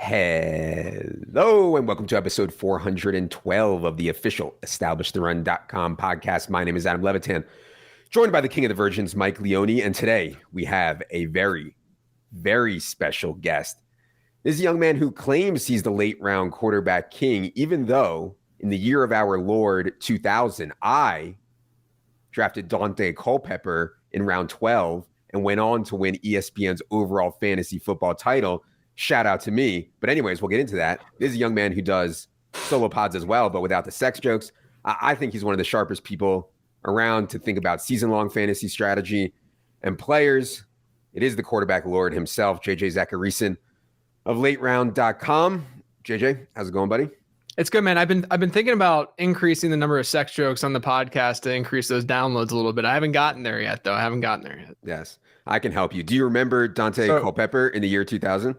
Hello and welcome to episode 412 of the official EstablishTheRun.com podcast. My name is Adam Levitan, joined by the King of the Virgins, Mike Leone, and today we have a very, very special guest. This is a young man who claims he's the late round quarterback king, even though in the year of our Lord 2000, I drafted Dante Culpepper in round 12 and went on to win ESPN's overall fantasy football title. Shout out to me. But anyways, we'll get into that. This is a young man who does solo pods as well, but without the sex jokes. I think he's one of the sharpest people around to think about season-long fantasy strategy and players. It is the quarterback lord himself, JJ Zachariason of LateRound.com. JJ, how's it going, buddy? It's good, man. I've been thinking about increasing the number of sex jokes on the podcast to increase those downloads a little bit. I haven't gotten there yet, though. Yes, I can help you. Do you remember Dante Culpepper in the year 2000?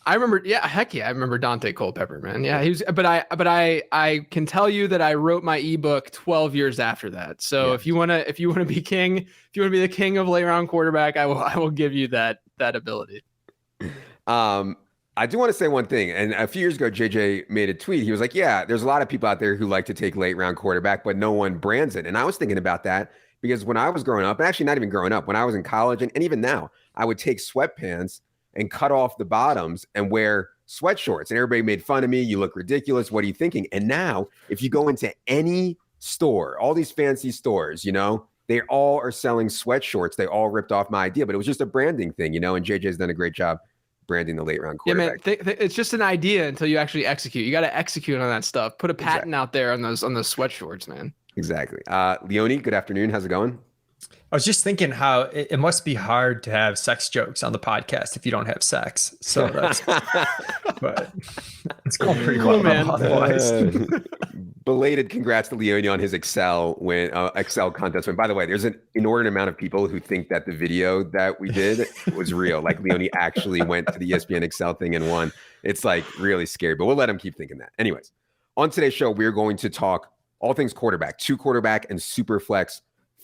I remember, heck yeah, I remember Dante Culpepper, man. Yeah, he was, but I can tell you that I wrote my ebook 12 years after that. So yes. if you wanna be king, if you wanna be the king of late round quarterback, I will give you that ability. I do want to say one thing. And a few years ago, JJ made a tweet. He was like, yeah, there's a lot of people out there who like to take late round quarterback, but no one brands it. And I was thinking about that because when I was growing up, and actually not even growing up, when I was in college and even now, I would take sweatpants and cut off the bottoms and wear sweat shorts. And everybody made fun of me. You look ridiculous. What are you thinking? And now if you go into any store, all these fancy stores, they all are selling sweat shorts. They all ripped off my idea, but it was just a branding thing, and JJ's done a great job branding the late round quarterback. Yeah, man, it's just an idea until you actually execute. You got to execute on that stuff. Put a patent out there on those sweat shorts, man. Exactly. Leone, good afternoon. How's it going? I was just thinking how it must be hard to have sex jokes on the podcast if you don't have sex. So that's, but it's going pretty well, man. Otherwise. Belated congrats to Leone on his Excel contest win. By the way, there's an inordinate amount of people who think that the video that we did was real. Like Leone actually went to the ESPN Excel thing and won. It's like really scary, but we'll let him keep thinking that. Anyways, on today's show, we're going to talk all things quarterback, 2 quarterback and SuperFlex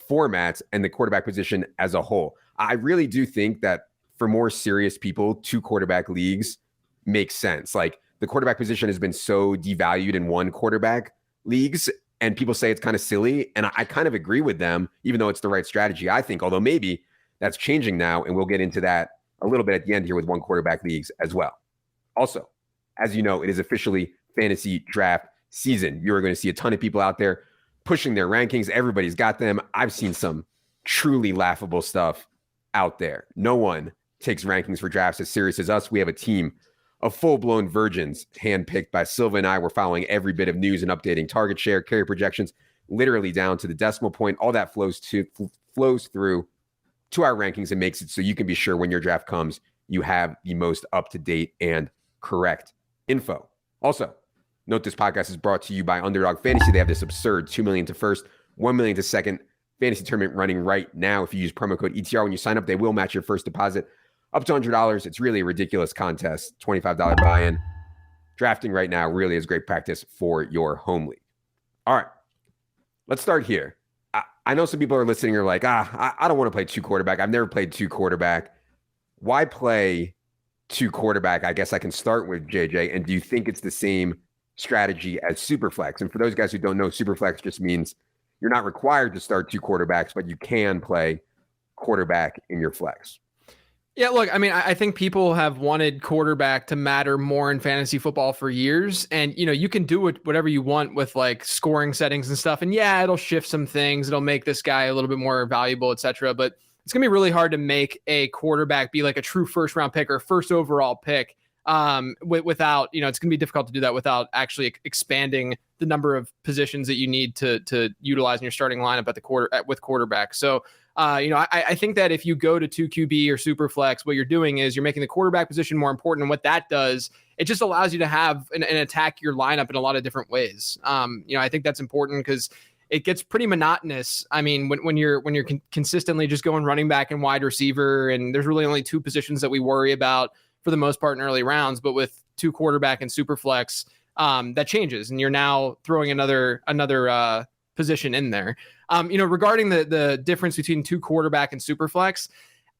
formats and the quarterback position as a whole. I really do think that for more serious people, 2 quarterback leagues make sense. Like the quarterback position has been so devalued in 1 quarterback leagues, and people say it's kind of silly. And I kind of agree with them, even though it's the right strategy, I think, although maybe that's changing now. And we'll get into that a little bit at the end here with 1 quarterback leagues as well. Also, as you know, it is officially fantasy draft season. You're going to see a ton of people out there pushing their rankings. Everybody's got them. I've seen some truly laughable stuff out there. No one takes rankings for drafts as serious as us. We have a team of full-blown virgins handpicked by Silva and I. We're following every bit of news and updating target share, carry projections, literally down to the decimal point. All that flows through to our rankings and makes it so you can be sure when your draft comes, you have the most up-to-date and correct info. Also, note this podcast is brought to you by Underdog Fantasy. They have this absurd $2 million to first, $1 million to second fantasy tournament running right now. If you use promo code ETR when you sign up, they will match your first deposit up to $100. It's really a ridiculous contest, $25 buy-in. Drafting right now really is great practice for your home league. All right, let's start here. I know some people are listening and are like, I don't want to play 2 quarterback. I've never played 2 quarterback. Why play 2 quarterback? I guess I can start with JJ. And do you think it's the same strategy as SuperFlex? And for those guys who don't know, SuperFlex just means you're not required to start 2 quarterbacks, but you can play quarterback in your flex. Yeah, look, I mean, I think people have wanted quarterback to matter more in fantasy football for years. And, you can do whatever you want with like scoring settings and stuff. And yeah, it'll shift some things. It'll make this guy a little bit more valuable, et cetera. But it's going to be really hard to make a quarterback be like a true first round pick or first overall pick without, it's going to be difficult to do that without actually expanding the number of positions that you need to utilize in your starting lineup with quarterback. So, I think that if you go to 2QB or SuperFlex, what you're doing is you're making the quarterback position more important. And what that does, it just allows you to have and attack your lineup in a lot of different ways. I think that's important because it gets pretty monotonous. I mean, when you're consistently just going running back and wide receiver, and there's really only 2 positions that we worry about for the most part in early rounds, but with 2 quarterback and SuperFlex, that changes, and you're now throwing another position in there. Regarding the difference between 2 quarterback and SuperFlex,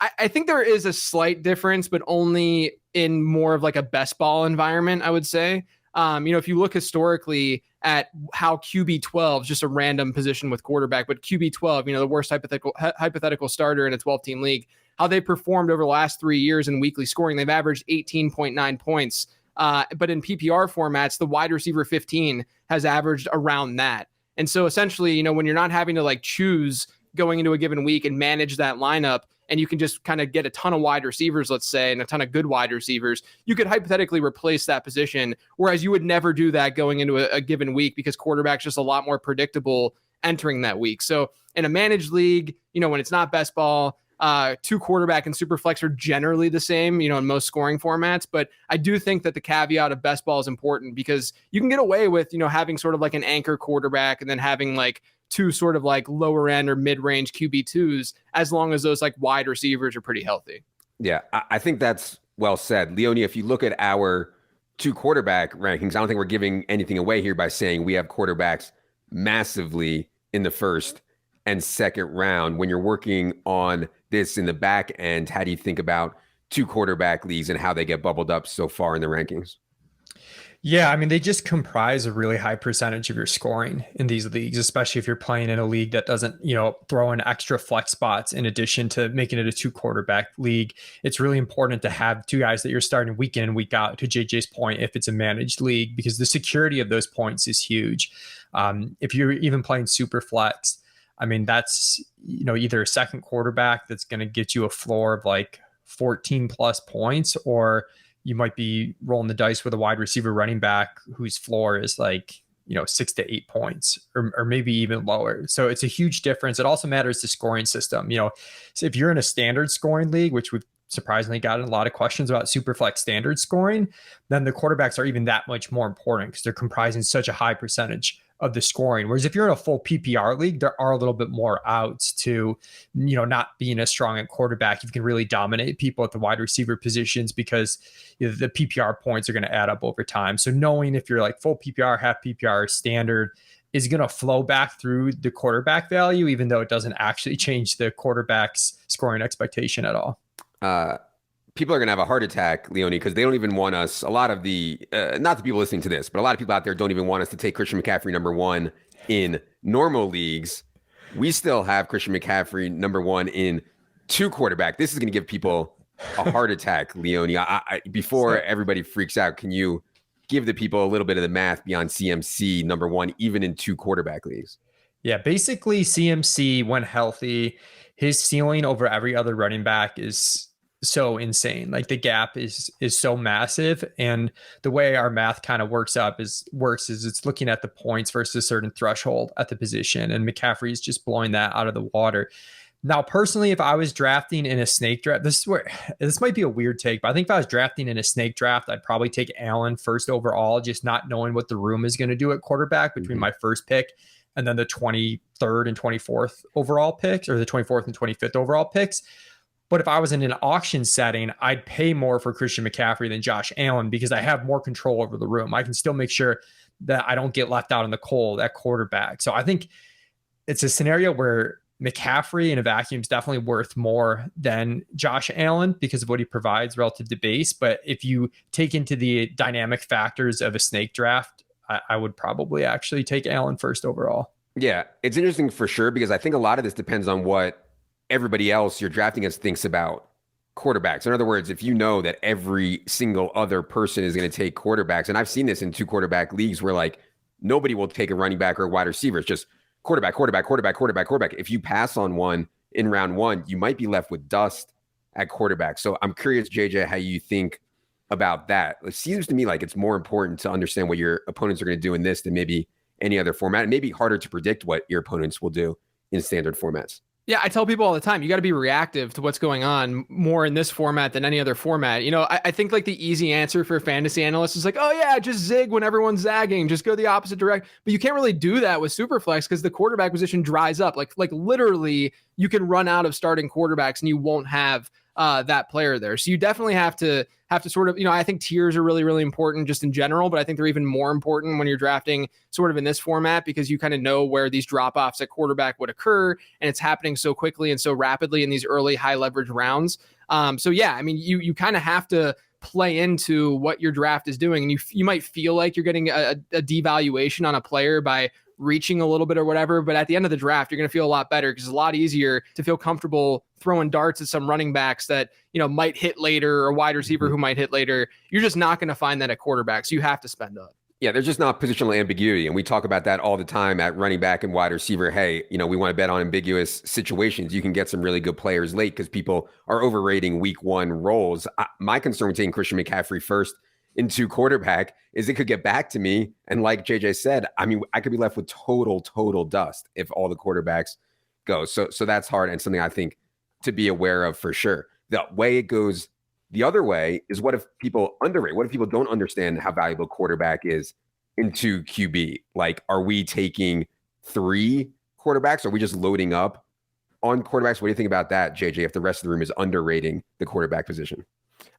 I think there is a slight difference, but only in more of like a best ball environment, I would say. If you look historically at how QB 12 is just a random position with quarterback, but QB 12, the worst hypothetical starter in a 12-team league, how they performed over the last 3 years in weekly scoring, they've averaged 18.9 points. But in PPR formats, the wide receiver 15 has averaged around that. And so essentially, when you're not having to like choose going into a given week and manage that lineup, and you can just kind of get a ton of wide receivers, let's say, and a ton of good wide receivers, you could hypothetically replace that position, whereas you would never do that going into a given week because quarterback's just a lot more predictable entering that week. So in a managed league, when it's not best ball, 2 quarterback and SuperFlex are generally the same, in most scoring formats. But I do think that the caveat of best ball is important because you can get away with, having sort of like an anchor quarterback and then having like 2 sort of like lower end or mid-range QB2s, as long as those like wide receivers are pretty healthy. Yeah, I think that's well said. Leone, if you look at our 2 quarterback rankings, I don't think we're giving anything away here by saying we have quarterbacks massively in the first and second round. When you're working on this in the back end, how do you think about 2 quarterback leagues and how they get bubbled up so far in the rankings? Yeah, I mean, they just comprise a really high percentage of your scoring in these leagues, especially if you're playing in a league that doesn't, throw in extra flex spots in addition to making it a 2 quarterback league. It's really important to have 2 guys that you're starting week in and week out, to JJ's point, if it's a managed league, because the security of those points is huge. If you're even playing SuperFlex, I mean, that's, either a second quarterback that's going to get you a floor of like 14 plus points, or you might be rolling the dice with a wide receiver running back whose floor is like, 6 to 8 points or maybe even lower. So it's a huge difference. It also matters the scoring system. So if you're in a standard scoring league, which we've surprisingly gotten a lot of questions about SuperFlex standard scoring, then the quarterbacks are even that much more important because they're comprising such a high percentage of the scoring. Whereas if you're in a full PPR league, there are a little bit more outs to, not being as strong at quarterback. You can really dominate people at the wide receiver positions because the PPR points are going to add up over time. So knowing if you're like full PPR, half PPR, standard is going to flow back through the quarterback value, even though it doesn't actually change the quarterback's scoring expectation at all. People are going to have a heart attack, Leone, because they don't even want us, a lot of the, not the people listening to this, but a lot of people out there don't even want us to take Christian McCaffrey number 1 in normal leagues. We still have Christian McCaffrey number 1 in 2 quarterback. This is going to give people a heart attack, Leone. Before everybody freaks out, can you give the people a little bit of the math beyond CMC number 1, even in 2 quarterback leagues? Yeah, basically CMC, when healthy, his ceiling over every other running back is so insane. Like the gap is so massive, and the way our math kind of works is it's looking at the points versus a certain threshold at the position, and McCaffrey is just blowing that out of the water. Now, personally, if I was drafting in a snake draft, this might be a weird take, but I think if I was drafting in a snake draft, I'd probably take Allen first overall, just not knowing what the room is going to do at quarterback between my first pick and then the 23rd and 24th overall picks, or the 24th and 25th overall picks. But if I was in an auction setting, I'd pay more for Christian McCaffrey than Josh Allen because I have more control over the room. I can still make sure that I don't get left out in the cold at quarterback. So I think it's a scenario where McCaffrey in a vacuum is definitely worth more than Josh Allen because of what he provides relative to base. But if you take into the dynamic factors of a snake draft, I would probably actually take Allen first overall. Yeah, it's interesting for sure because I think a lot of this depends on what everybody else you're drafting us thinks about quarterbacks. In other words, if you know that every single other person is going to take quarterbacks, and I've seen this in 2 quarterback leagues where like nobody will take a running back or a wide receiver. It's just quarterback. If you pass on one in round 1, you might be left with dust at quarterback. So I'm curious, JJ, how you think about that. It seems to me like it's more important to understand what your opponents are going to do in this than maybe any other format. It may be harder to predict what your opponents will do in standard formats. Yeah, I tell people all the time, you got to be reactive to what's going on more in this format than any other format. I think like the easy answer for fantasy analysts is like, oh yeah, just zig when everyone's zagging, just go the opposite direction. But you can't really do that with SuperFlex because the quarterback position dries up. Like literally, you can run out of starting quarterbacks and you won't have that player there. So you definitely have to sort of, I think tiers are really, really important just in general, but I think they're even more important when you're drafting sort of in this format, because you kind of know where these drop-offs at quarterback would occur, and it's happening so quickly and so rapidly in these early high leverage rounds. So yeah, I mean, you kind of have to play into what your draft is doing, and you might feel like you're getting a devaluation on a player by reaching a little bit or whatever, but at the end of the draft, you're going to feel a lot better, because it's a lot easier to feel comfortable throwing darts at some running backs that, might hit later, or wide receiver who might hit later. You're just not going to find that at quarterback. So you have to spend up. Yeah, there's just not positional ambiguity. And we talk about that all the time at running back and wide receiver. Hey, we want to bet on ambiguous situations. You can get some really good players late because people are overrating week one roles. My concern with taking Christian McCaffrey first into quarterback is it could get back to me. And like JJ said, I mean, I could be left with total dust if all the quarterbacks go. So that's hard, and something I think to be aware of for sure. The way it goes the other way is, what if people underrate? What if people don't understand how valuable quarterback is into QB? Like, are we taking 3 quarterbacks? Are we just loading up on quarterbacks? What do you think about that, JJ, if the rest of the room is underrating the quarterback position?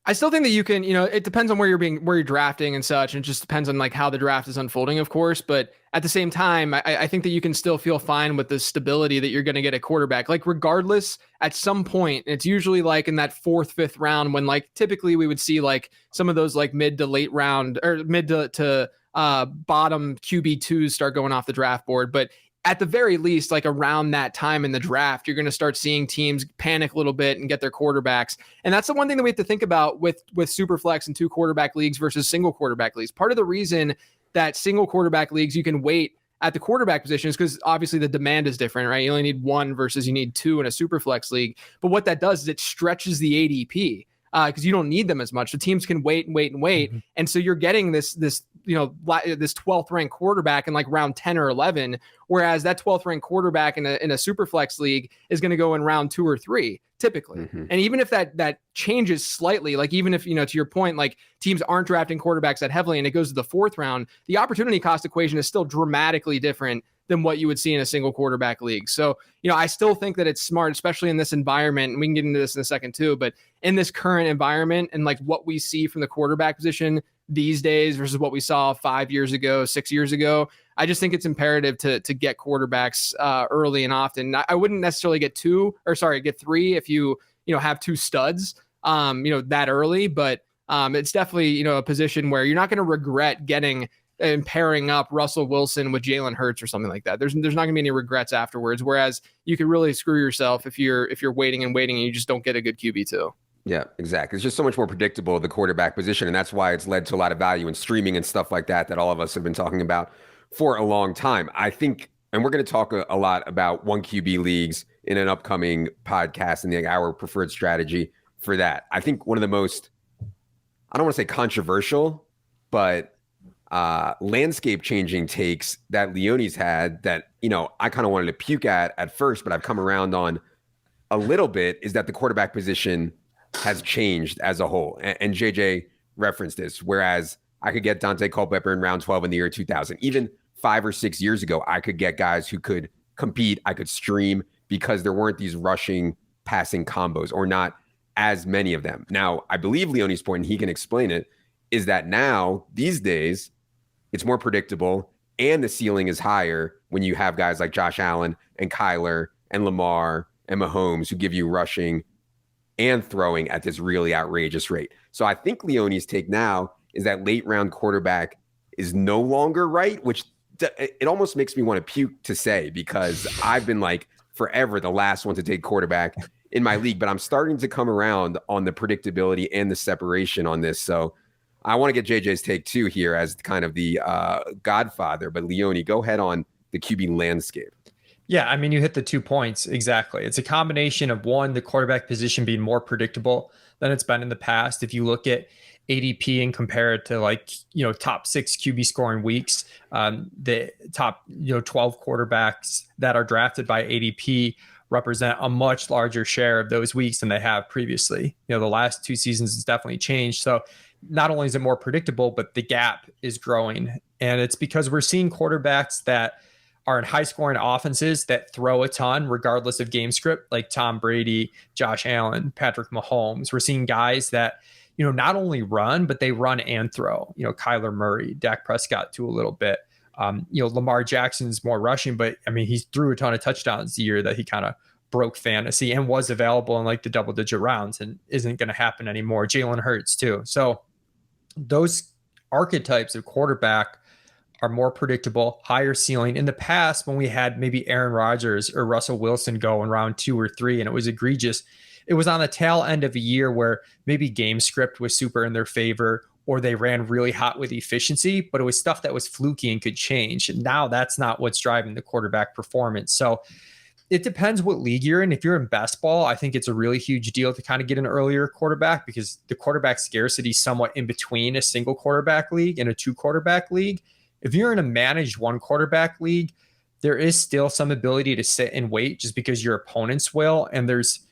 I still think that you can, it depends on where you're drafting and such. And it just depends on like how the draft is unfolding, of course. But at the same time, I think that you can still feel fine with the stability that you're going to get a quarterback. Like regardless, at some point, it's usually like in that 4th, 5th round when like typically we would see like some of those like mid to late round or mid to bottom QB2s start going off the draft board. But at the very least, like around that time in the draft, you're going to start seeing teams panic a little bit and get their quarterbacks. And that's the one thing that we have to think about with SuperFlex and 2 quarterback leagues versus single quarterback leagues. Part of the reason that single quarterback leagues, you can wait at the quarterback position is because obviously the demand is different, right? You only need 1 versus you need 2 in a SuperFlex league. But what that does is it stretches the ADP because you don't need them as much. The teams can wait. Mm-hmm. And so you're getting this 12th ranked quarterback in like round 10 or 11, whereas that 12th ranked quarterback in a super flex league is going to go in round 2 or 3 typically. Mm-hmm. And even if that changes slightly, like even if, to your point, like teams aren't drafting quarterbacks that heavily and it goes to the 4th round, the opportunity cost equation is still dramatically different than what you would see in a single quarterback league. So, I still think that it's smart, especially in this environment, and we can get into this in a second too, but in this current environment and like what we see from the quarterback position these days versus what we saw 5 years ago, 6 years ago, I just think it's imperative to get quarterbacks early and often. I wouldn't necessarily get 3 if you have 2 studs, that early, but it's definitely, a position where you're not going to regret getting and pairing up Russell Wilson with Jalen Hurts or something like that. There's not going to be any regrets afterwards. Whereas you could really screw yourself if you're waiting and you just don't get a good QB2. Yeah, exactly. It's just so much more predictable, the quarterback position. And that's why it's led to a lot of value in streaming and stuff like that all of us have been talking about for a long time. I think, and we're going to talk a lot about 1 QB leagues in an upcoming podcast and our preferred strategy for that. I think one of the most, I don't want to say controversial, but landscape changing takes that Leone's had that, I kind of wanted to puke at first, but I've come around on a little bit, is that the quarterback position has changed as a whole. And JJ referenced this, whereas I could get Dante Culpepper in round 12 in the year 2000. Even 5 or 6 years ago, I could get guys who could compete. I could stream because there weren't these rushing passing combos, or not as many of them. Now, I believe Leone's point, and he can explain it, is that now these days it's more predictable and the ceiling is higher when you have guys like Josh Allen and Kyler and Lamar and Mahomes who give you rushing and throwing at this really outrageous rate. So I think Leone's take now is that late round quarterback is no longer right, which it almost makes me want to puke to say, because I've been like forever the last one to take quarterback in my league, but I'm starting to come around on the predictability and the separation on this. So I want to get JJ's take too here as kind of the godfather, but Leone, go ahead on the QB landscape. Yeah, I mean, you hit the 2 points exactly. It's a combination of, 1, the quarterback position being more predictable than it's been in the past. If you look at ADP and compare it to top 6 QB scoring weeks, the top 12 quarterbacks that are drafted by ADP represent a much larger share of those weeks than they have previously. The last 2 seasons has definitely changed. So not only is it more predictable, but the gap is growing. And it's because we're seeing quarterbacks that are in high scoring offenses that throw a ton regardless of game script, like Tom Brady, Josh Allen, Patrick Mahomes. We're seeing guys that, not only run, but they run and throw, Kyler Murray, Dak Prescott too a little bit. Lamar Jackson's more rushing, but I mean, he threw a ton of touchdowns the year that he kind of broke fantasy and was available in like the double-digit rounds and isn't going to happen anymore. Jalen Hurts too. So those archetypes of quarterback are more predictable, higher ceiling. In the past, when we had maybe Aaron Rodgers or Russell Wilson go in round 2 or 3 and it was egregious, it was on the tail end of a year where maybe game script was super in their favor, or they ran really hot with efficiency, but it was stuff that was fluky and could change. And now that's not what's driving the quarterback performance. So it depends what league you're in. If you're in best ball, I think it's a really huge deal to kind of get an earlier quarterback, because the quarterback scarcity is somewhat in between a single quarterback league and a 2 quarterback league. If you're in a managed 1 quarterback league, there is still some ability to sit and wait just because your opponents will. And there's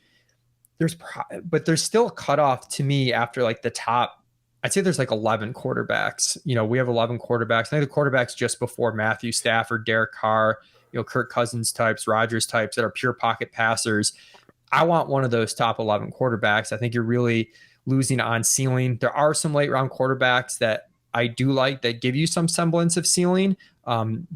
still a cutoff to me after like the top. I'd say there's like 11 quarterbacks. We have 11 quarterbacks. I think the quarterbacks just before Matthew Stafford, Derek Carr, Kirk Cousins types, Rodgers types that are pure pocket passers. I want one of those top 11 quarterbacks. I think you're really losing on ceiling. There are some late round quarterbacks that I do like that give you some semblance of ceiling,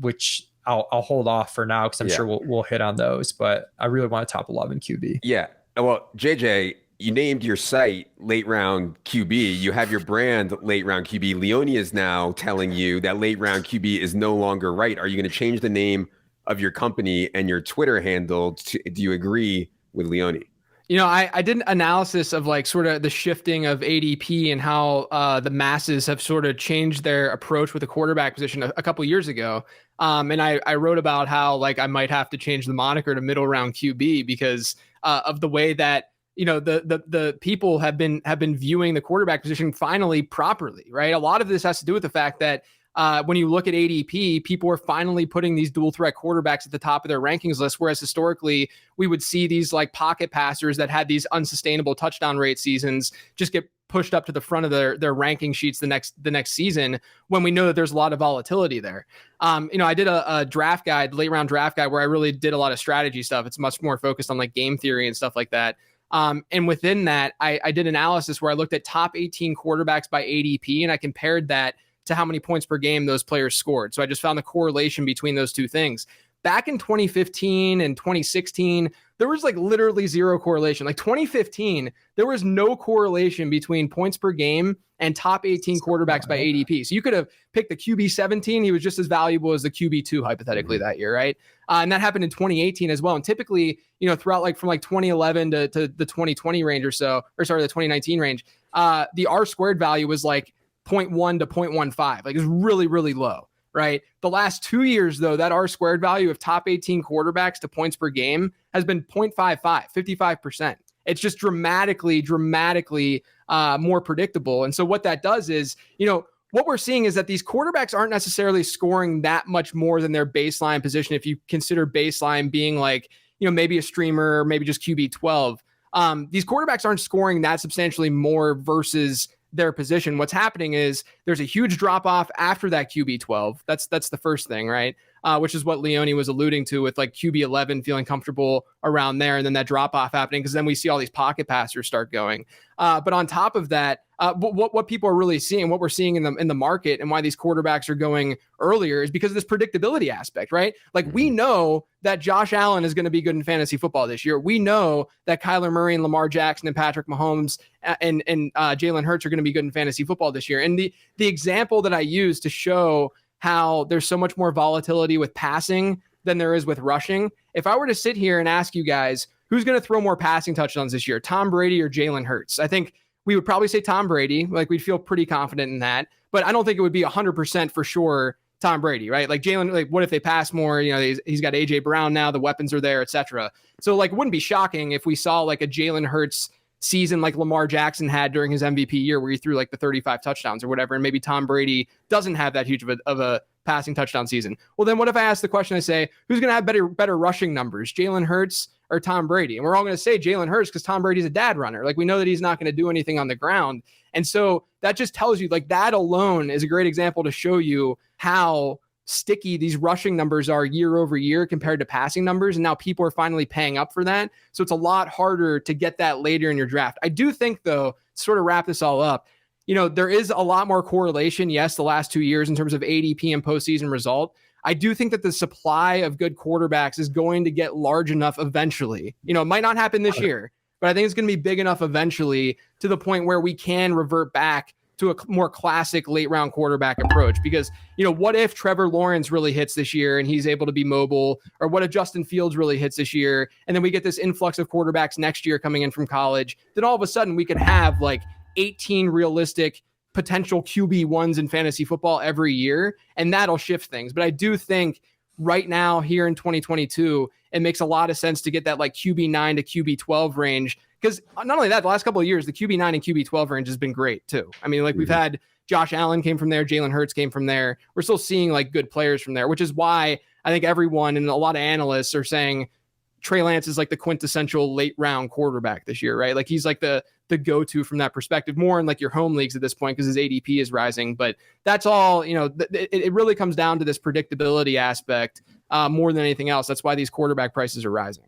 which I'll hold off for now because I'm sure we'll hit on those. But I really want a top 11 QB. Yeah. Well, JJ, you named your site Late Round QB. You have your brand Late Round QB. Leone is now telling you that Late Round QB is no longer right. Are you going to change the name of your company and your Twitter handle? Do you agree with Leone? I did an analysis of like sort of the shifting of ADP and how the masses have sort of changed their approach with the quarterback position a couple years ago. And I wrote about how like I might have to change the moniker to middle round QB because of the way that the people have been viewing the quarterback position finally properly, right? A lot of this has to do with the fact that when you look at ADP, people are finally putting these dual threat quarterbacks at the top of their rankings list, whereas historically we would see these like pocket passers that had these unsustainable touchdown rate seasons just get pushed up to the front of their ranking sheets the next season when we know that there's a lot of volatility there. I did a draft guide, late round draft guide, where I really did a lot of strategy stuff. It's much more focused on like game theory and stuff like that. And within that, I did analysis where I looked at top 18 quarterbacks by ADP and I compared that to how many points per game those players scored. So I just found the correlation between those two things. Back in 2015 and 2016, there was like literally zero correlation. Like 2015, there was no correlation between points per game and top 18 quarterbacks by ADP. So you could have picked the QB 17. He was just as valuable as the QB 2 hypothetically that year, right? And that happened in 2018 as well. And typically, throughout like from like 2011 to the 2020 range the 2019 range, the R squared value was like 0.1 to 0.15. Like it's really, really low, right? The last 2 years, though, that R squared value of top 18 quarterbacks to points per game has been 0.55, 55%. It's just dramatically more predictable. And so what that does is, what we're seeing is that these quarterbacks aren't necessarily scoring that much more than their baseline position. If you consider baseline being like, maybe a streamer, or maybe just QB 12, these quarterbacks aren't scoring that substantially more versus their position. What's happening is there's a huge drop off after that QB 12. That's the first thing, right? Which is what Leone was alluding to with like QB 11 feeling comfortable around there, and then that drop off happening because then we see all these pocket passers start going. But on top of that, what people are really seeing, what we're seeing in the market, and why these quarterbacks are going earlier is because of this predictability aspect, right? Like we know that Josh Allen is going to be good in fantasy football this year. We know that Kyler Murray and Lamar Jackson and Patrick Mahomes and Jalen Hurts are going to be good in fantasy football this year. And the example that I use to show how there's so much more volatility with passing than there is with rushing. If I were to sit here and ask you guys, who's going to throw more passing touchdowns this year, Tom Brady or Jalen Hurts? I think we would probably say Tom Brady. Like we'd feel pretty confident in that, but I don't think it would be 100% for sure Tom Brady, right? Like Jalen, like what if they pass more? He's got AJ Brown now, the weapons are there, etc. So like, it wouldn't be shocking if we saw like a Jalen Hurts season like Lamar Jackson had during his MVP year where he threw like the 35 touchdowns or whatever. And maybe Tom Brady doesn't have that huge of a passing touchdown season. Well, then what if I ask the question, I say, who's going to have better rushing numbers, Jalen Hurts or Tom Brady? And we're all going to say Jalen Hurts because Tom Brady's a dad runner. Like we know that he's not going to do anything on the ground. And so that just tells you like that alone is a great example to show you how sticky these rushing numbers are year over year compared to passing numbers. And now people are finally paying up for that. So it's a lot harder to get that later in your draft. I do think, though, sort of wrap this all up, there is a lot more correlation, yes, the last 2 years in terms of ADP and postseason result. I do think that the supply of good quarterbacks is going to get large enough eventually. It might not happen this year, but I think it's going to be big enough eventually to the point where we can revert back to a more classic late round quarterback approach. Because, what if Trevor Lawrence really hits this year and he's able to be mobile? Or what if Justin Fields really hits this year? And then we get this influx of quarterbacks next year coming in from college. Then all of a sudden we could have like 18 realistic potential QB1s in fantasy football every year. And that'll shift things. But I do think right now here in 2022, it makes a lot of sense to get that like QB9 to QB12 range. Because not only that, the last couple of years, the QB9 and QB12 range has been great too. I mean, like we've had Josh Allen came from there, Jalen Hurts came from there. We're still seeing like good players from there, which is why I think everyone and a lot of analysts are saying Trey Lance is like the quintessential late round quarterback this year, right? Like he's like the go-to from that perspective, more in like your home leagues at this point because his ADP is rising. But that's all, it really comes down to this predictability aspect more than anything else. That's why these quarterback prices are rising.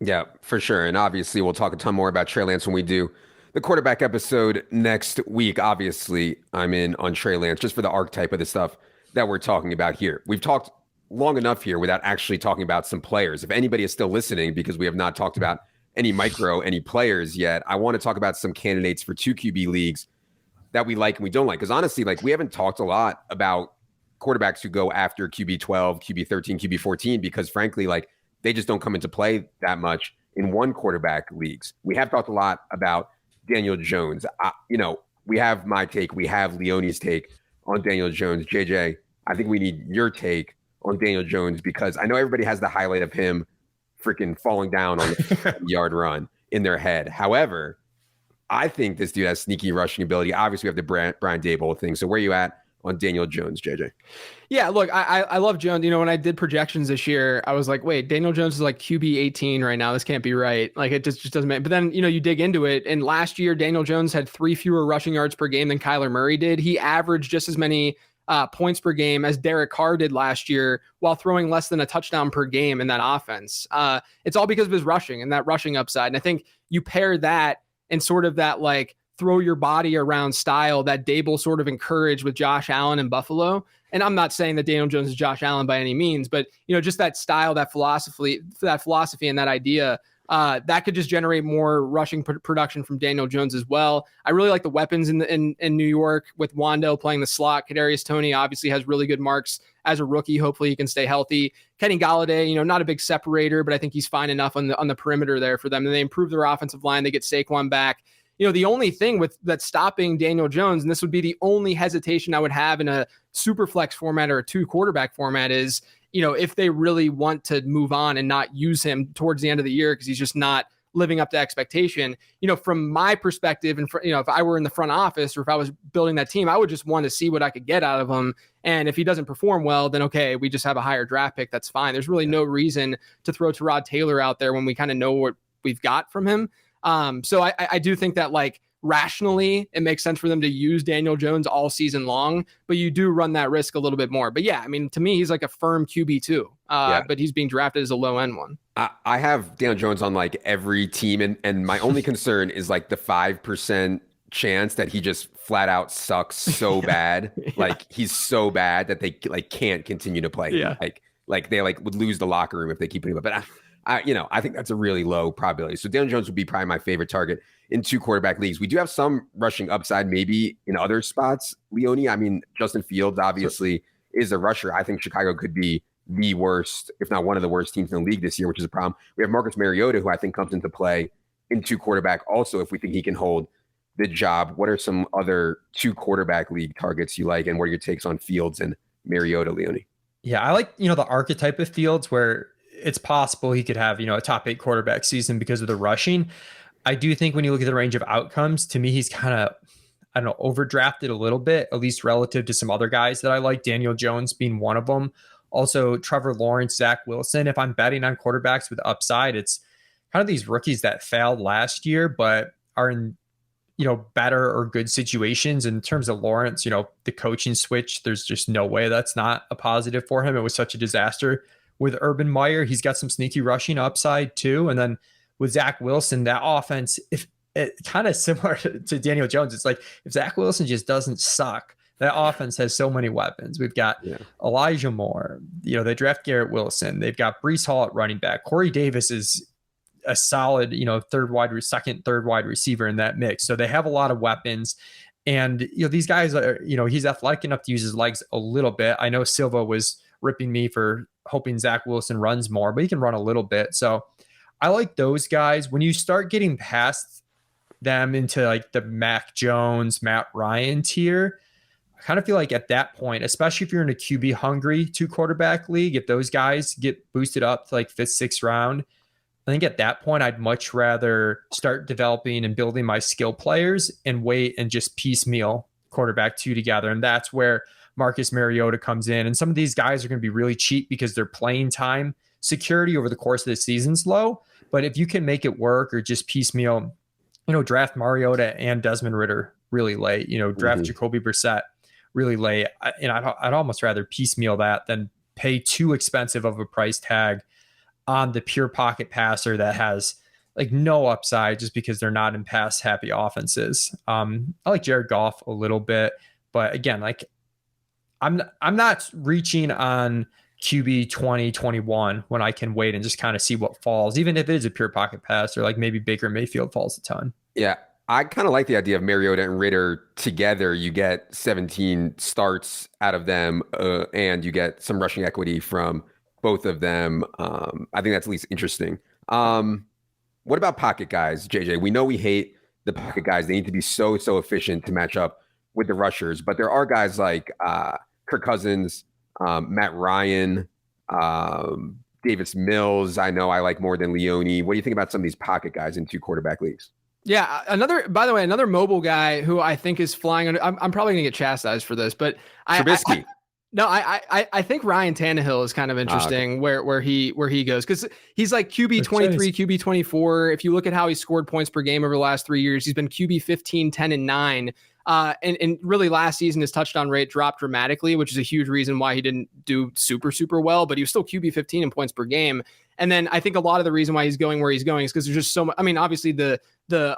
Yeah, for sure. And obviously we'll talk a ton more about Trey Lance when we do the quarterback episode next week. Obviously I'm in on Trey Lance just for the archetype of the stuff that we're talking about here. We've talked long enough here without actually talking about some players. If anybody is still listening, because we have not talked about any players yet, I want to talk about some candidates for 2 QB leagues that we like and we don't like. Because honestly, like we haven't talked a lot about quarterbacks who go after QB 12, QB 13, QB 14, because frankly, like they just don't come into play that much in 1 quarterback leagues. We have talked a lot about Daniel Jones. We have my take. We have Leone's take on Daniel Jones. JJ, I think we need your take on Daniel Jones, because I know everybody has the highlight of him freaking falling down on the yard run in their head. However, I think this dude has sneaky rushing ability. Obviously, we have the Brian Daboll thing. So where are you at on Daniel Jones, JJ? Yeah, look, I love Jones. When I did projections this year, I was like, wait, Daniel Jones is like QB 18 right now. This can't be right. Like it just doesn't make. But then, you dig into it. And last year, Daniel Jones had 3 fewer rushing yards per game than Kyler Murray did. He averaged just as many points per game as Derek Carr did last year while throwing less than a touchdown per game in that offense. It's all because of his rushing and that rushing upside. And I think you pair that and sort of that like throw your body around style that Daboll sort of encouraged with Josh Allen in Buffalo. And I'm not saying that Daniel Jones is Josh Allen by any means, but just that style, that philosophy and that idea, that could just generate more rushing production from Daniel Jones as well. I really like the weapons in New York with Wando playing the slot. Kadarius Toney obviously has really good marks as a rookie. Hopefully he can stay healthy. Kenny Golladay, not a big separator, but I think he's fine enough on the perimeter there for them. And they improve their offensive line. They get Saquon back. The only thing that's stopping Daniel Jones, and this would be the only hesitation I would have in a SuperFlex format or a 2 quarterback format, is if they really want to move on and not use him towards the end of the year because he's just not living up to expectation. From my perspective, and if I were in the front office or if I was building that team, I would just want to see what I could get out of him. And if he doesn't perform well, then okay, we just have a higher draft pick. That's fine. There's really no reason to throw Tyrod Taylor out there when we kind of know what we've got from him. So I do think that like rationally, it makes sense for them to use Daniel Jones all season long, but you do run that risk a little bit more. But yeah, I mean, to me, he's like a firm QB2, but he's being drafted as a low end one. I have Daniel Jones on like every team. And my only concern is like the 5% chance that he just flat out sucks so bad. Like he's so bad that they like can't continue to play. Yeah. Like they like would lose the locker room if they keep putting him up. But I think that's a really low probability. So Daniel Jones would be probably my favorite target in 2 quarterback leagues. We do have some rushing upside, maybe in other spots. Leone, I mean, Justin Fields obviously is a rusher. I think Chicago could be the worst, if not one of the worst teams in the league this year, which is a problem. We have Marcus Mariota, who I think comes into play in 2 quarterback also, if we think he can hold the job. What are some other 2 quarterback league targets you like, and what are your takes on Fields and Mariota, Leone? Yeah, I like, the archetype of Fields where it's possible he could have, a top 8 quarterback season because of the rushing. I do think when you look at the range of outcomes, to me, he's kind of, overdrafted a little bit, at least relative to some other guys that I like, Daniel Jones being one of them. Also, Trevor Lawrence, Zach Wilson. If I'm betting on quarterbacks with upside, it's kind of these rookies that failed last year, but are in better or good situations. In terms of Lawrence, the coaching switch, there's just no way that's not a positive for him. It was such a disaster with Urban Meyer. He's got some sneaky rushing upside too. And then with Zach Wilson, that offense, if it kind of similar to Daniel Jones, it's like if Zach Wilson just doesn't suck, that offense has so many weapons. We've got Elijah Moore, they draft Garrett Wilson. They've got Breece Hall at running back. Corey Davis is a solid, third wide receiver in that mix. So they have a lot of weapons, and these guys are, he's athletic enough to use his legs a little bit. I know Silva was ripping me for hoping Zach Wilson runs more, but he can run a little bit. So I like those guys. When you start getting past them into like the Mac Jones, Matt Ryan tier, I kind of feel like at that point, especially if you're in a QB hungry 2-quarterback league, if those guys get boosted up to like 5th, 6th round, I think at that point, I'd much rather start developing and building my skill players and wait and just piecemeal quarterback 2 together. And that's where Marcus Mariota comes in. And some of these guys are going to be really cheap because their playing time security over the course of the season's low. But if you can make it work or just piecemeal, draft Mariota and Desmond Ridder really late, draft Jacoby Brissett really late. I'd almost rather piecemeal that than pay too expensive of a price tag on the pure pocket passer that has like no upside just because they're not in pass happy offenses. I like Jared Goff a little bit, but again, like I'm not reaching on QB 2021 when I can wait and just kind of see what falls, even if it is a pure pocket passer, like maybe Baker Mayfield falls a ton. Yeah. I kind of like the idea of Mariota and Ridder together. You get 17 starts out of them, and you get some rushing equity from both of them. I think that's at least interesting. What about pocket guys, JJ? We know we hate the pocket guys. They need to be so efficient to match up with the rushers. But there are guys like Kirk Cousins, Matt Ryan, Davis Mills. I know I like more than Leone. What do you think about some of these pocket guys in 2-quarterback leagues? Yeah. Another mobile guy who I think is flying under. I'm probably going to get chastised for this, but Trubisky. I think Ryan Tannehill is kind of interesting where he goes, because he's like QB 23, QB 24. If you look at how he scored points per game over the last 3 years, he's been QB 15, 10, and 9. And really last season, his touchdown rate dropped dramatically, which is a huge reason why he didn't do super well, but he was still QB 15 in points per game. And then I think a lot of the reason why he's going where he's going is because there's just so much. I mean, obviously the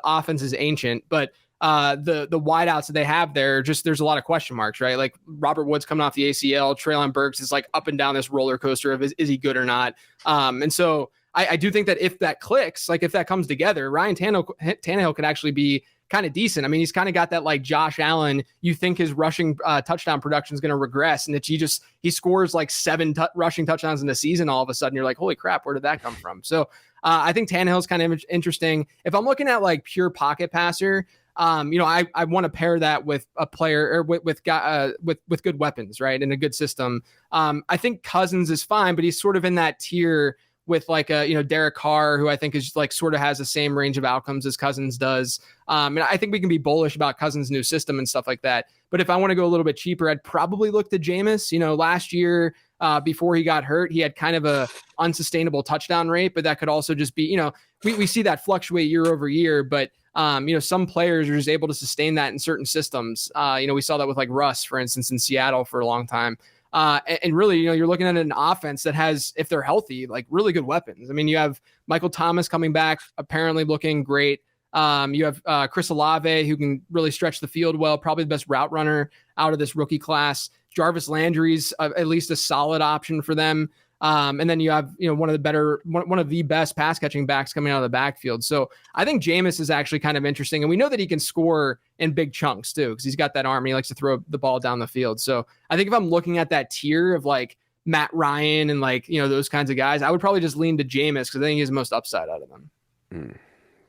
offense is ancient, but the wideouts that they have there, just there's a lot of question marks, right? Like Robert Woods coming off the ACL, Treylon Burks is like up and down this roller coaster of is he good or not? And so I do think that if that clicks, like if that comes together, Ryan Tannehill could actually be kind of decent. I mean, he's kind of got that like Josh Allen. You think his rushing touchdown production is going to regress, and that he scores like 7 rushing touchdowns in the season. All of a sudden, you're like, holy crap, where did that come from? So I think Tannehill's kind of interesting. If I'm looking at like pure pocket passer, I want to pair that with a player or with good weapons, right, and a good system. I think Cousins is fine, but he's sort of in that tier with like Derek Carr, who I think is like sort of has the same range of outcomes as Cousins does. And I think we can be bullish about Cousins' new system and stuff like that. But if I want to go a little bit cheaper, I'd probably look to Jameis. Last year before he got hurt, he had kind of a unsustainable touchdown rate, but that could also just be, we see that fluctuate year over year, but some players are just able to sustain that in certain systems. We saw that with like Russ, for instance, in Seattle for a long time. And really, you're looking at an offense that has, if they're healthy, like really good weapons. I mean, you have Michael Thomas coming back, apparently looking great. You have Chris Olave, who can really stretch the field well, probably the best route runner out of this rookie class. Jarvis Landry's at least a solid option for them. And then you have, one of the best pass catching backs coming out of the backfield. So I think Jameis is actually kind of interesting. And we know that he can score in big chunks too, because he's got that arm and he likes to throw the ball down the field. So I think if I'm looking at that tier of like Matt Ryan and like, those kinds of guys, I would probably just lean to Jameis because I think he's the most upside out of them.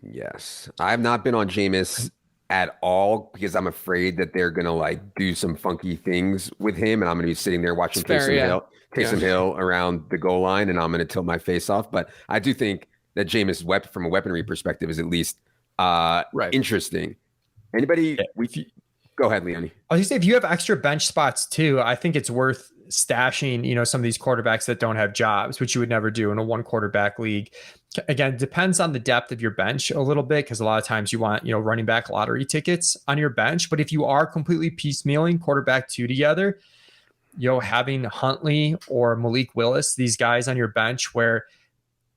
Yes. I've not been on Jameis at all because I'm afraid that they're going to like do some funky things with him. And I'm going to be sitting there watching Taysom Hill around the goal line, and I'm going to tilt my face off. But I do think that Jameis from a weaponry perspective is at least interesting. Anybody? Go ahead, Leone. I was gonna say, if you have extra bench spots too, I think it's worth stashing, some of these quarterbacks that don't have jobs, which you would never do in a 1-quarterback league. Again, depends on the depth of your bench a little bit, because a lot of times you want, running back lottery tickets on your bench. But if you are completely piecemealing quarterback 2 together, having Huntley or Malik Willis, these guys on your bench, where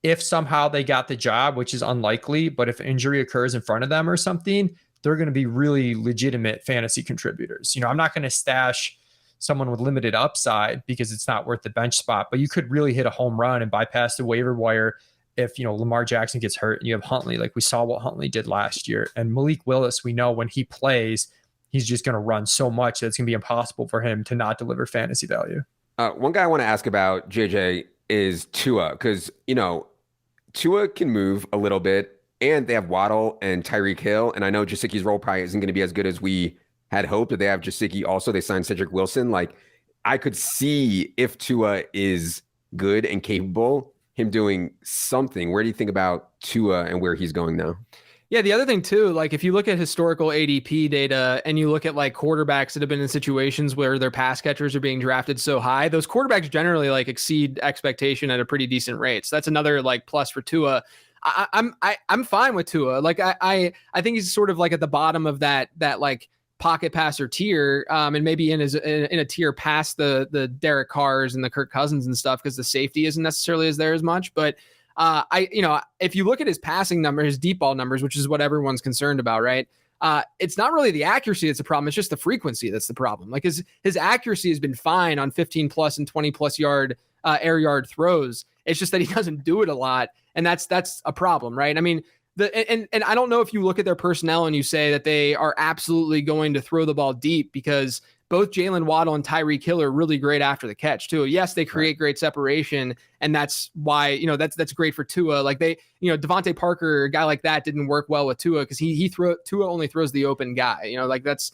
if somehow they got the job, which is unlikely, but if injury occurs in front of them or something, they're going to be really legitimate fantasy contributors. I'm not going to stash someone with limited upside because it's not worth the bench spot, but you could really hit a home run and bypass the waiver wire if Lamar Jackson gets hurt and you have Huntley, like we saw what Huntley did last year. And Malik Willis, we know when he plays, he's just going to run so much that it's going to be impossible for him to not deliver fantasy value. One guy I want to ask about, JJ, is Tua, because Tua can move a little bit, and they have Waddle and Tyreek Hill, and I know Gesicki's role probably isn't going to be as good as we had hoped. But they have Gesicki also. They signed Cedric Wilson. Like, I could see if Tua is good and capable, him doing something. Where do you think about Tua and where he's going now? Yeah, the other thing too, like if you look at historical ADP data and you look at like quarterbacks that have been in situations where their pass catchers are being drafted so high, those quarterbacks generally like exceed expectation at a pretty decent rate. So that's another like plus for Tua. I'm fine with Tua. Like I think he's sort of like at the bottom of that like pocket passer tier, and maybe in a tier past the Derek Carrs and the Kirk Cousins and stuff, because the safety isn't necessarily there as much, but. If you look at his passing number, his deep ball numbers, which is what everyone's concerned about, right? It's not really the accuracy that's the problem. It's just the frequency that's the problem. Like his accuracy has been fine on 15 plus and 20 plus yard air yard throws. It's just that he doesn't do it a lot, and that's a problem, right? I mean, and I don't know if you look at their personnel and you say that they are absolutely going to throw the ball deep, because both Jalen Waddle and Tyreek Hill are really great after the catch too. Yes, they create great separation, and that's why that's great for Tua. Like Devontae Parker, a guy like that, didn't work well with Tua because Tua only throws the open guy. Like that's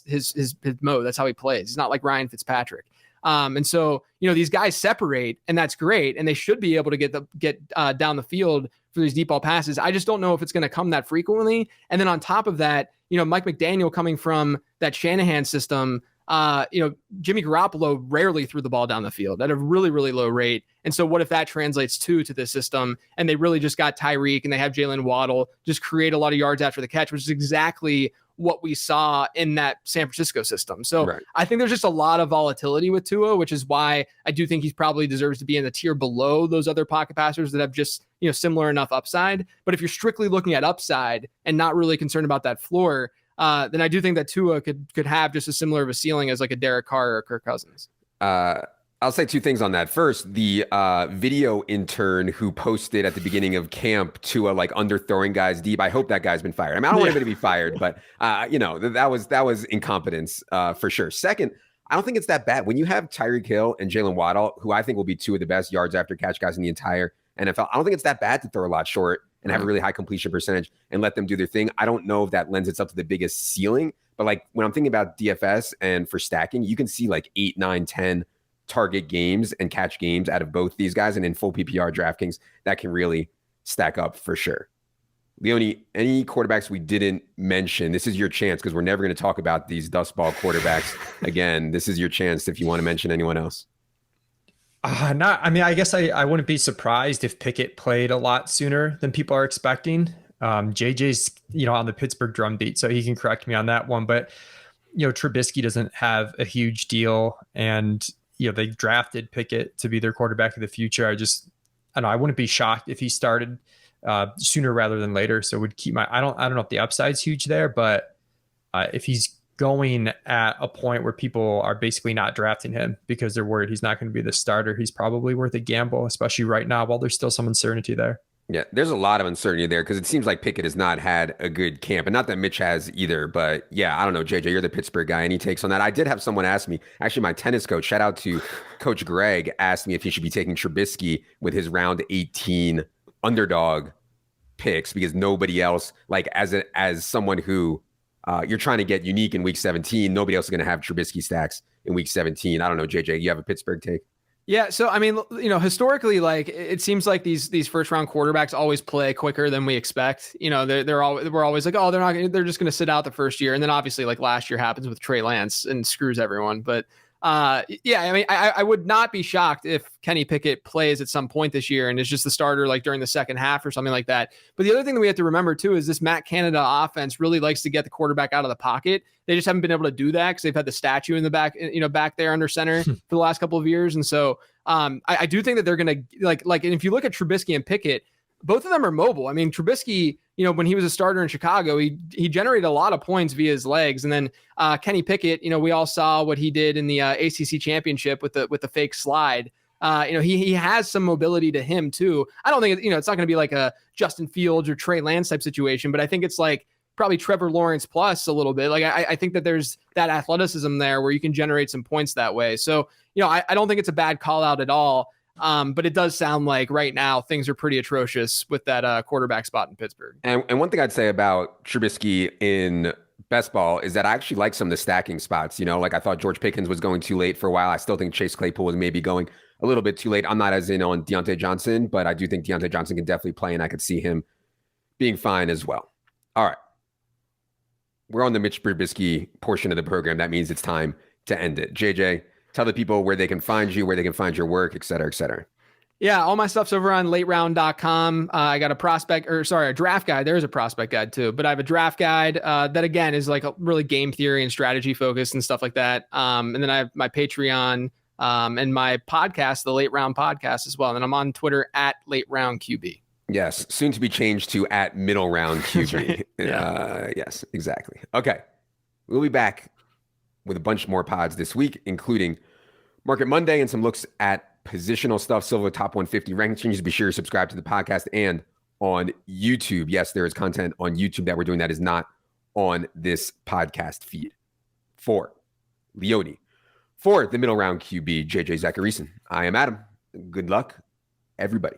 his mode. That's how he plays. He's not like Ryan Fitzpatrick. And so these guys separate, and that's great, and they should be able to get down the field for these deep ball passes. I just don't know if it's going to come that frequently. And then on top of that, Mike McDaniel coming from that Shanahan system. Jimmy Garoppolo rarely threw the ball down the field at a really, really low rate. And so what if that translates to this system, and they really just got Tyreek and they have Jalen Waddle just create a lot of yards after the catch, which is exactly what we saw in that San Francisco system. So right. I think there's just a lot of volatility with Tua, which is why I do think he probably deserves to be in the tier below those other pocket passers that have just, similar enough upside. But if you're strictly looking at upside and not really concerned about that floor, then I do think that Tua could have just as similar of a ceiling as like a Derek Carr or Kirk Cousins. I'll say two things on that. First, the video intern who posted at the beginning of camp Tua like underthrowing guys deep. I hope that guy's been fired. I mean, I don't want him to be fired, but that was incompetence for sure. Second, I don't think it's that bad when you have Tyreek Hill and Jalen Waddle, who I think will be two of the best yards after catch guys in the entire NFL. I don't think it's that bad to throw a lot short and have a really high completion percentage and let them do their thing. I don't know if that lends itself to the biggest ceiling, but like when I'm thinking about DFS and for stacking, you can see like 8, 9, 10 target games and catch games out of both these guys. And in full PPR DraftKings, that can really stack up for sure. Leone, any quarterbacks we didn't mention, this is your chance, because we're never going to talk about these dust ball quarterbacks again. This is your chance if you want to mention anyone else. I guess I wouldn't be surprised if Pickett played a lot sooner than people are expecting. JJ's, on the Pittsburgh drumbeat, so he can correct me on that one. But, Trubisky doesn't have a huge deal, and, they drafted Pickett to be their quarterback of the future. I wouldn't be shocked if he started sooner rather than later. So would keep I don't know if the upside's huge there, but if he's going at a point where people are basically not drafting him because they're worried he's not going to be the starter, he's probably worth a gamble, especially right now while there's still some uncertainty there. Yeah, there's a lot of uncertainty there because it seems like Pickett has not had a good camp, and not that Mitch has either. But yeah, I don't know, JJ, you're the Pittsburgh guy. Any takes on that? I did have someone ask me, actually my tennis coach, shout out to Coach Greg, asked me if he should be taking Trubisky with his round 18 underdog picks, because nobody else, like as someone who you're trying to get unique in week 17, nobody else is going to have Trubisky stacks in week 17. I don't know, JJ, you have a Pittsburgh take? Yeah. So, I mean, historically, like it seems like these first round quarterbacks always play quicker than we expect. We're always like, oh, they're just going to sit out the first year. And then obviously like last year happens with Trey Lance and screws everyone. But Yeah, I mean, I would not be shocked if Kenny Pickett plays at some point this year and is just the starter like during the second half or something like that. But the other thing that we have to remember too is this Matt Canada offense really likes to get the quarterback out of the pocket. They just haven't been able to do that because they've had the statue in the back, back there under center for the last couple of years. And so I do think that they're going to and if you look at Trubisky and Pickett, both of them are mobile. I mean, Trubisky, when he was a starter in Chicago, he generated a lot of points via his legs. And then Kenny Pickett, we all saw what he did in the ACC championship with the fake slide. He has some mobility to him too. I don't think it's not going to be like a Justin Fields or Trey Lance type situation, but I think it's like probably Trevor Lawrence plus a little bit. Like I think that there's that athleticism there where you can generate some points that way. So, I don't think it's a bad call out at all. But it does sound like right now things are pretty atrocious with that quarterback spot in Pittsburgh. And one thing I'd say about Trubisky in best ball is that I actually like some of the stacking spots. Like I thought George Pickens was going too late for a while. I still think Chase Claypool was maybe going a little bit too late. I'm not as in on Deontay Johnson, but I do think Deontay Johnson can definitely play, and I could see him being fine as well. All right. We're on the Mitch Trubisky portion of the program. That means it's time to end it. JJ, tell the people where they can find you, where they can find your work, et cetera, et cetera. Yeah, all my stuff's over on lateround.com. I got a draft guide. There's a prospect guide too, but I have a draft guide that again is like a really game theory and strategy focused and stuff like that. And then I have my Patreon and my podcast, the Late Round Podcast as well. And then I'm on Twitter at Late Round QB. Yes, soon to be changed to at Middle Round QB. Right. Yeah. Yes, exactly. Okay, we'll be back with a bunch more pods this week, including Market Monday and some looks at positional stuff, Silva top 150 ranking changes. Be sure to subscribe to the podcast and on YouTube. Yes, there is content on YouTube that we're doing that is not on this podcast feed. For Leone, for the Middle Round QB, JJ Zachariason, I am Adam. Good luck, everybody.